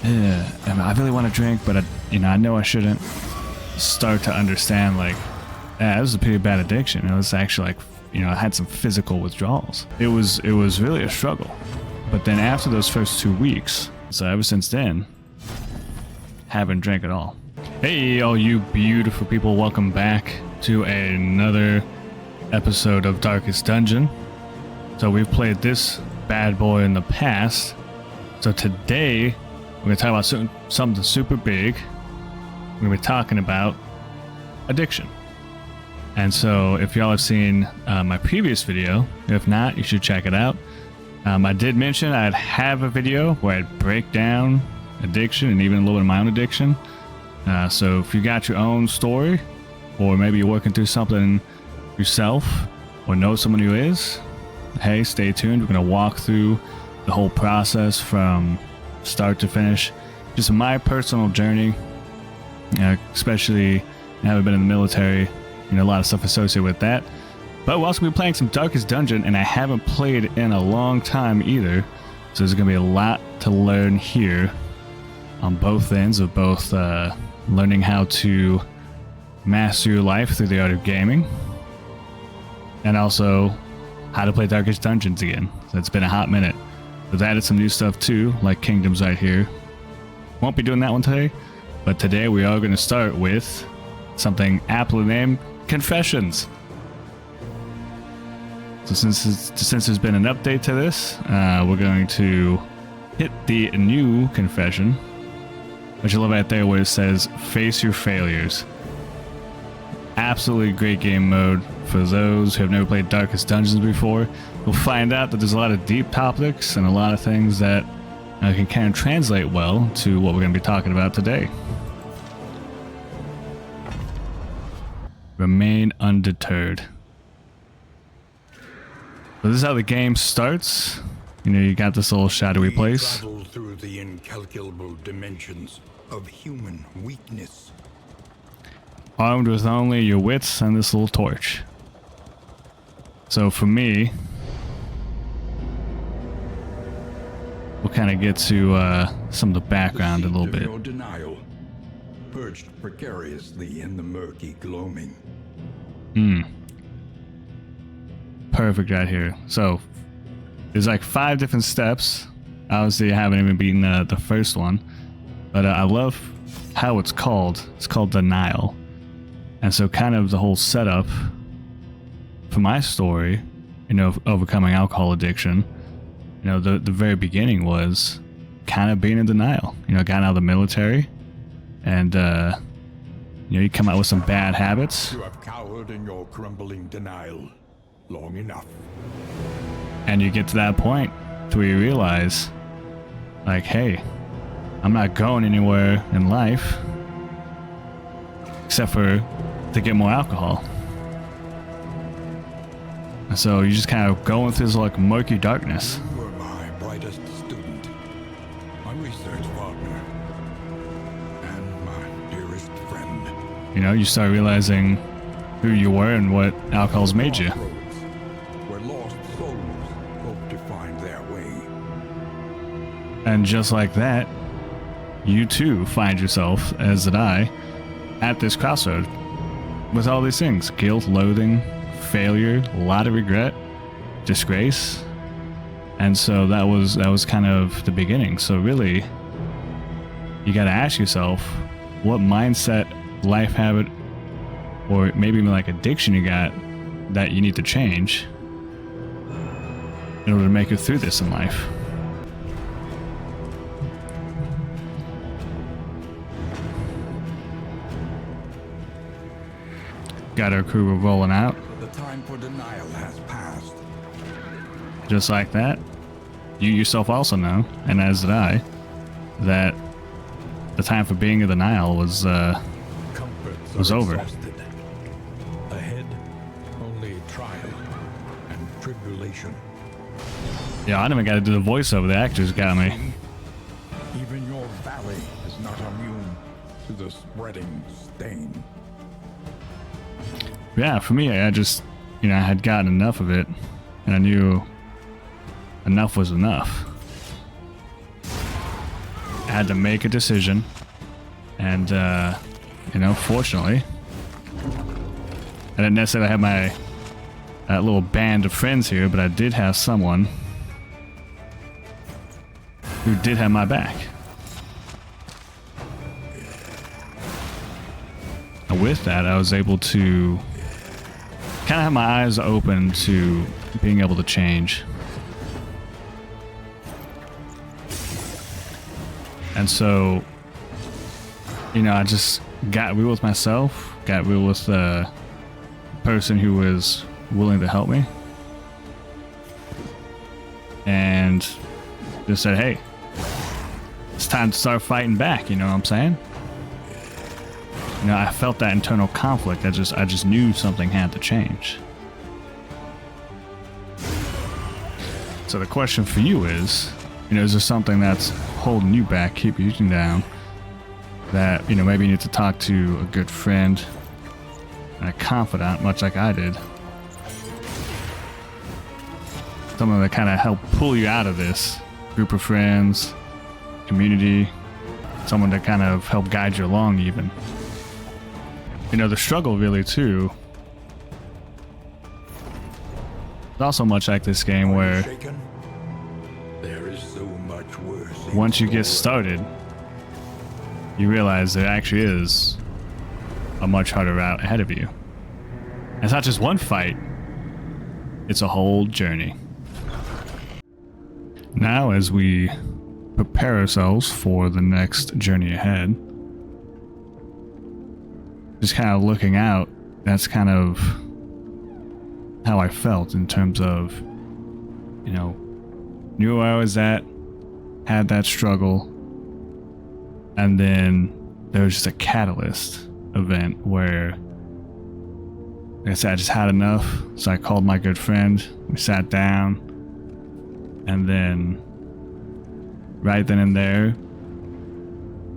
I really want to drink, but I know I shouldn't. Start to understand like, this is a pretty bad addiction. It was actually like, I had some physical withdrawals. It was really a struggle. But then after those first 2 weeks, so ever since then, haven't drank at all. Hey, all you beautiful people, welcome back to another episode of Darkest Dungeon. So we've played this bad boy in the past. So today, we're going to talk about something super big. We're going to be talking about addiction. And so if y'all have seen my previous video, if not, you should check it out. I did mention I'd have a video where I'd break down addiction and even a little bit of my own addiction. So if you got your own story, or maybe you're working through something yourself, or know someone who is, hey, stay tuned. We're going to walk through the whole process from start to finish. Just my personal journey, especially having been in the military, a lot of stuff associated with that. But we're also going to be playing some Darkest Dungeon, and I haven't played in a long time either. So there's going to be a lot to learn here on both ends of both learning how to master your life through the art of gaming, and also how to play Darkest Dungeons again. So it's been a hot minute. We've added some new stuff too, like Kingdoms right here. Won't be doing that one today, but today we are going to start with something aptly named Confessions. So since there's been an update to this, we're going to hit the new confession, which I love right there where it says, face your failures. Absolutely great game mode for those who have never played Darkest Dungeons before. You'll find out that there's a lot of deep topics and a lot of things that can kind of translate well to what we're going to be talking about today. Remain undeterred. So this is how the game starts. You got this little shadowy place. Travel through the incalculable dimensions of human weakness. Armed with only your wits and this little torch. So for me, we'll kind of get to some of the background a little bit. Your denial, perched precariously in the murky gloaming. Perfect right here. So there's like 5 different steps. Obviously, I haven't even beaten the first one, but I love how it's called. It's called denial. And so kind of the whole setup for my story, of overcoming alcohol addiction, the very beginning was kind of being in denial. Got out of the military, and you come out with some bad habits. You have cowered in your crumbling denial long enough. And you get to that point to where you realize, like, hey, I'm not going anywhere in life except for to get more alcohol. And so you just kind of going through this like murky darkness. You were my brightest student, my research partner, and my dearest friend. You start realizing who you were and what alcohol's made you. Where lost souls hope to find their way. And just like that, you too find yourself, as did I, at this crossroad with all these things: guilt, loathing, failure, a lot of regret, disgrace. And so that was kind of the beginning. So really, you got to ask yourself what mindset, life habit, or maybe even like addiction you got that you need to change in order to make it through this in life. Got our crew rolling out. The time for denial has passed. Just like that. You yourself also know, and as did I, that the time for being in denial was over. Exhausted. Ahead, only trial and tribulation. Yeah, I didn't even got to do the voiceover. The actors got me. Even your valley is not immune to the spreading stain. Yeah, for me, I just, I had gotten enough of it, and I knew enough was enough. I had to make a decision. And, you know, fortunately, I didn't necessarily have my little band of friends here, but I did have someone who did have my back. And with that, I was able to kind of have my eyes open to being able to change. And so, you know, I just got real with myself, got real with the person who was willing to help me, and just said, hey, it's time to start fighting back, you know what I'm saying? You know, I felt that internal conflict. I just knew something had to change. So the question for you is, you know, is there something that's holding you back, keep you down, that, you know, maybe you need to talk to a good friend and a confidant, much like I did. Someone that kind of help pull you out of this. Group of friends, community, someone to kind of help guide you along even. You know, the struggle really too, it's also much like this game where There is so much worse once you get started, you realize there actually is a much harder route ahead of you. And it's not just one fight, it's a whole journey. Now, as we prepare ourselves for the next journey ahead, just kind of looking out, that's kind of how I felt in terms of, you know, knew where I was at, had that struggle, and then there was just a catalyst event where, like I said, I just had enough, so I called my good friend, we sat down, and then right then and there,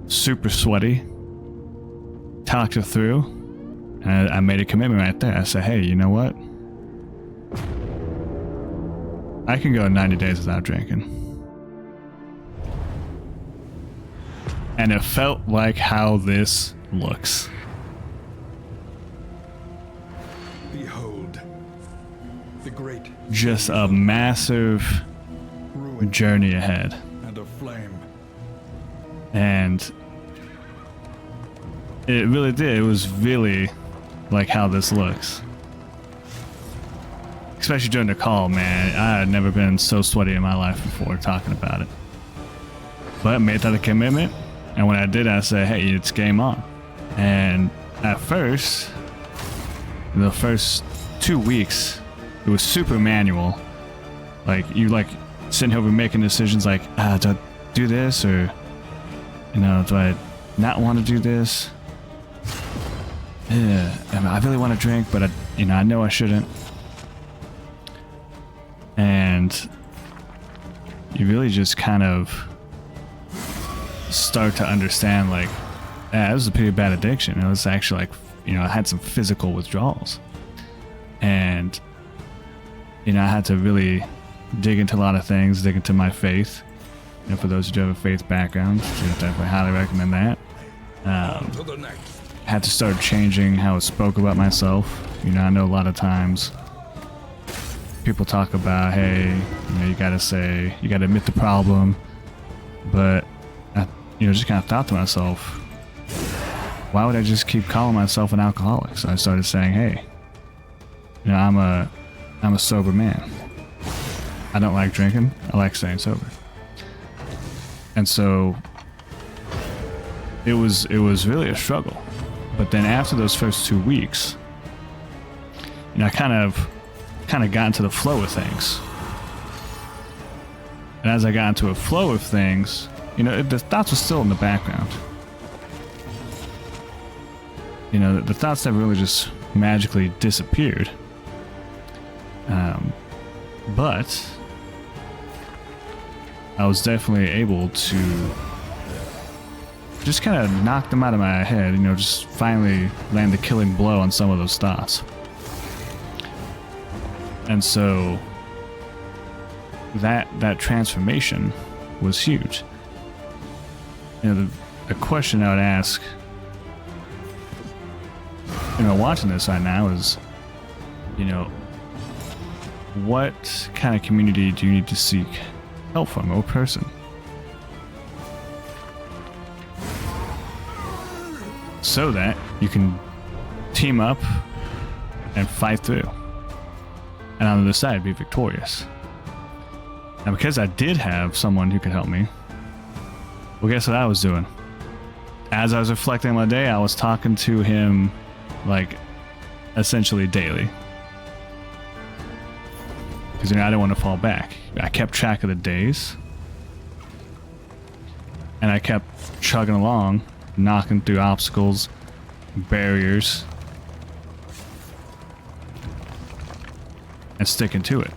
super sweaty, talked her through, and I made a commitment right there. I said, hey, you know what? I can go 90 days without drinking. And it felt like how this looks. Behold, the great Just a massive ruin journey ahead. and a flame. And it really did. It was really like how this looks. Especially during the call, man. I had never been so sweaty in my life before talking about it. But I made that a commitment. And when I did, I said, hey, it's game on. And at first, the first 2 weeks, it was super manual. Like, you like sitting over making decisions like, do I do this? Or, you know, do I not want to do this? Yeah, I really want to drink, but I know I shouldn't. And you really just kind of start to understand, like, this was a pretty bad addiction. It was actually like, you know, I had some physical withdrawals. And, you know, I had to really dig into a lot of things, dig into my faith. You know, for those who do have a faith background, so definitely highly recommend that. On to the next. Had to start changing how I spoke about myself. You know, I know a lot of times people talk about, hey, you know, you gotta admit the problem. But I, you know, just kind of thought to myself, why would I just keep calling myself an alcoholic? So I started saying, hey, you know, I'm a sober man. I don't like drinking. I like staying sober. And so it was really a struggle. But then after those first 2 weeks, you know, I kind of got into the flow of things. And as I got into a flow of things, you know, the thoughts were still in the background. You know, the thoughts never really just magically disappeared. But I was definitely able to just kind of knock them out of my head, you know, just finally land the killing blow on some of those thoughts. And so that transformation was huge. You know, the question I would ask, you know, watching this right now is, you know, what kind of community do you need to seek help from, or person? So that you can team up and fight through, and on the other side be victorious. And because I did have someone who could help me, well, guess what I was doing? As I was reflecting on my day, I was talking to him like essentially daily. Because, you know, I didn't want to fall back. I kept track of the days. And I kept chugging along, knocking through obstacles, barriers, and sticking to it.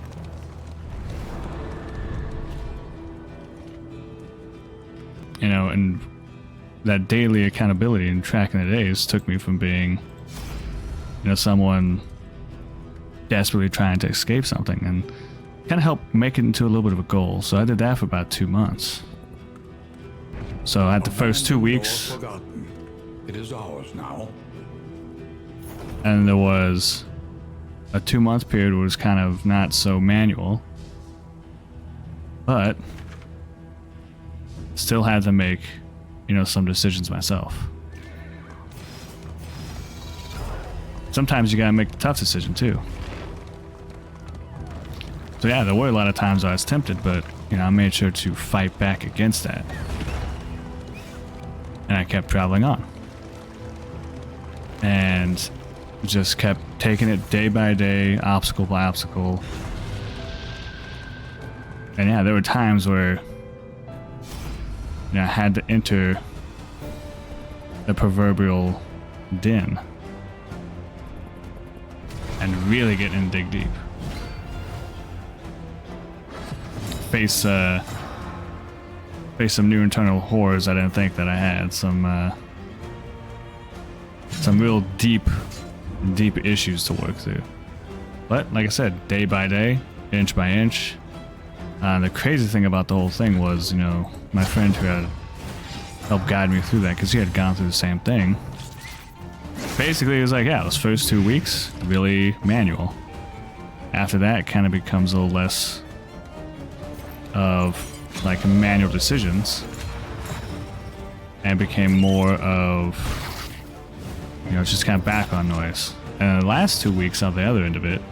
You know, and that daily accountability and tracking the days took me from being, you know, someone desperately trying to escape something, and kind of helped make it into a little bit of a goal. So I did that for about 2 months. So at the first 2 weeks, Forgotten. It is ours now. and there was a 2-month period where it was kind of not so manual, but still had to make, you know, some decisions myself. Sometimes you gotta make the tough decision too. So yeah, there were a lot of times I was tempted, but, you know, I made sure to fight back against that. And I kept traveling on. And just kept taking it day by day, obstacle by obstacle. And yeah, there were times where, you know, I had to enter the proverbial den and really get in, dig deep. Face some new internal horrors I didn't think that I had. Some real deep issues to work through. But like I said, day by day, inch by inch. The crazy thing about the whole thing was, you know, my friend who had helped guide me through that, because he had gone through the same thing. Basically, it was like, yeah, those first 2 weeks, really manual. After that, it kind of becomes a little less of like manual decisions, and became more of, you know, just kind of background noise. And the last 2 weeks on the other end of it,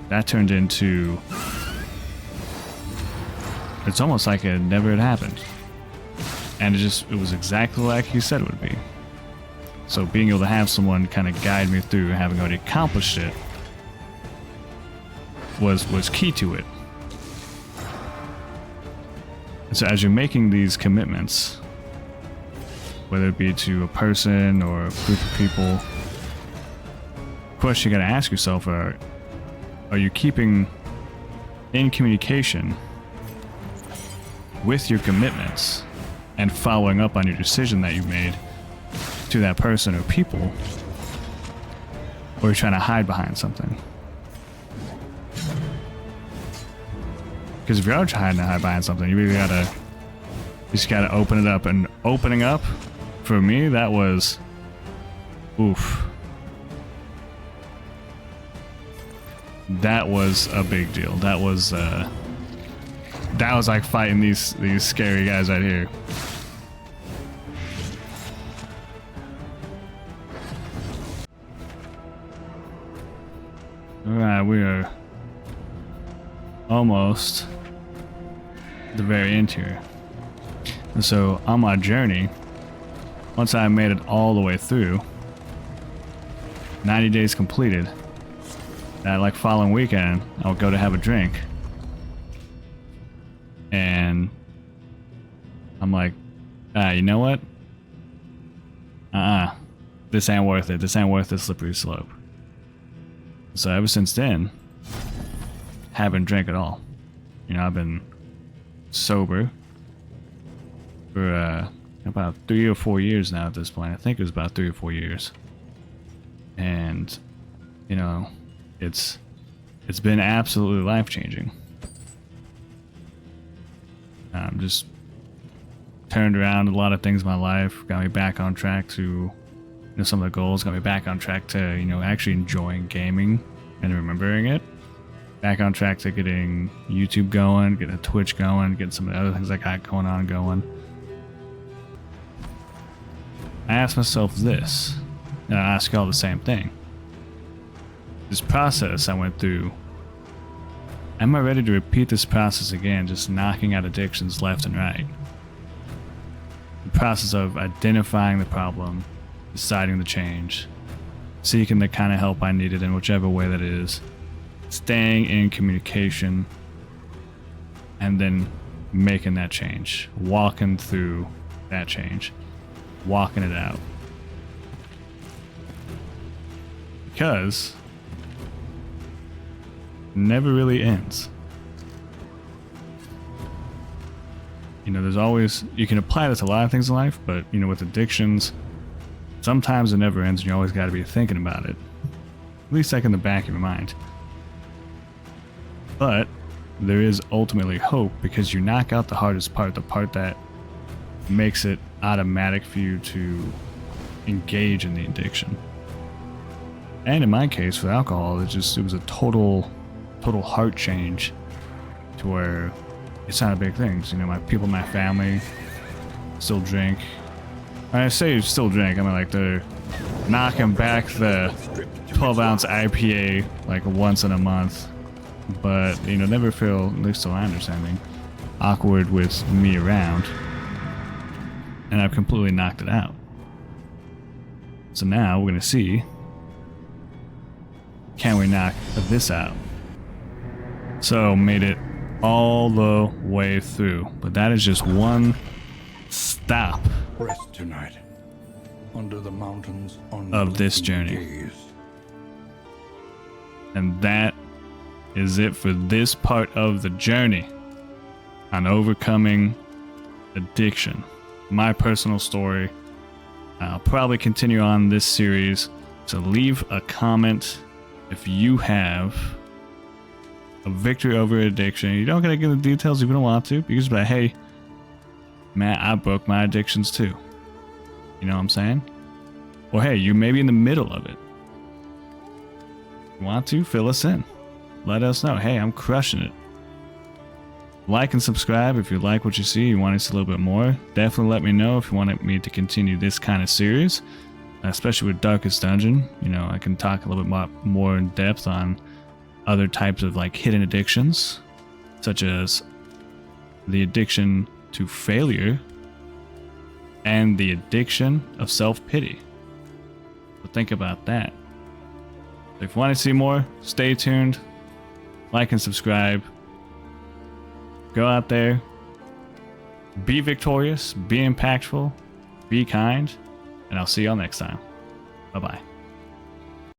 that turned into, it's almost like it never had happened. And it was exactly like you said it would be. So being able to have someone kind of guide me through, having already accomplished it, was key to it. And so as you're making these commitments, whether it be to a person or a group of people, of course you gotta ask yourself, are you keeping in communication with your commitments and following up on your decision that you made to that person or people, or are you trying to hide behind something? Because if you're trying to hide behind something, you really just gotta open it up. And opening up, for me, that was, oof. That was a big deal. That was like fighting these scary guys right here. Alright, we are almost at the very end here. And so on my journey, once I made it all the way through, 90 days completed, that like following weekend, I would go to have a drink. And I'm like, you know what? This ain't worth it. This ain't worth the slippery slope. So ever since then, haven't drank at all. You know, I've been sober for about 3 or 4 years now at this point. I think it was about 3 or 4 years. And, you know, it's been absolutely life-changing. Just turned around a lot of things in my life, got me back on track to, you know, some of the goals, got me back on track to, you know, actually enjoying gaming and remembering it. Back on track to getting YouTube going, getting Twitch going, getting some of the other things I got going on going. I asked myself this, and I ask y'all the same thing. This process I went through, am I ready to repeat this process again, just knocking out addictions left and right? The process of identifying the problem, deciding the change, seeking the kind of help I needed in whichever way that is, staying in communication, and then making that change, walking through that change, walking it out. Because it never really ends. You know, there's always, you can apply this to a lot of things in life, but, you know, with addictions, sometimes it never ends and you always got to be thinking about it. At least like in the back of your mind. But there is ultimately hope because you knock out the hardest part, the part that makes it automatic for you to engage in the addiction. And in my case, with alcohol, it was a total heart change to where it's not a big thing. So, you know, my people in my family still drink. When I say still drink, I mean like they're knocking back the 12-ounce IPA like once in a month. But, you know, never feel, at least till I understand it, awkward with me around. And I've completely knocked it out. So now we're going to see, can we knock this out? So made it all the way through. But that is just one stop Rest tonight. Under the mountains of this journey. And that is it for this part of the journey on overcoming addiction. My personal story. I'll probably continue on this series, so leave a comment if you have a victory over addiction. You don't gotta give the details if you don't want to. You can just be like, hey, man, I broke my addictions too. You know what I'm saying? Or hey, you may be in the middle of it. You want to? Fill us in. Let us know. Hey, I'm crushing it. Like and subscribe if you like what you see. You want to see a little bit more. Definitely let me know if you want me to continue this kind of series, especially with Darkest Dungeon. You know, I can talk a little bit more in depth on other types of like hidden addictions, such as the addiction to failure and the addiction of self-pity. So think about that. If you want to see more, stay tuned. Like and subscribe. Go out there. Be victorious. Be impactful. Be kind. And I'll see y'all next time. Bye-bye.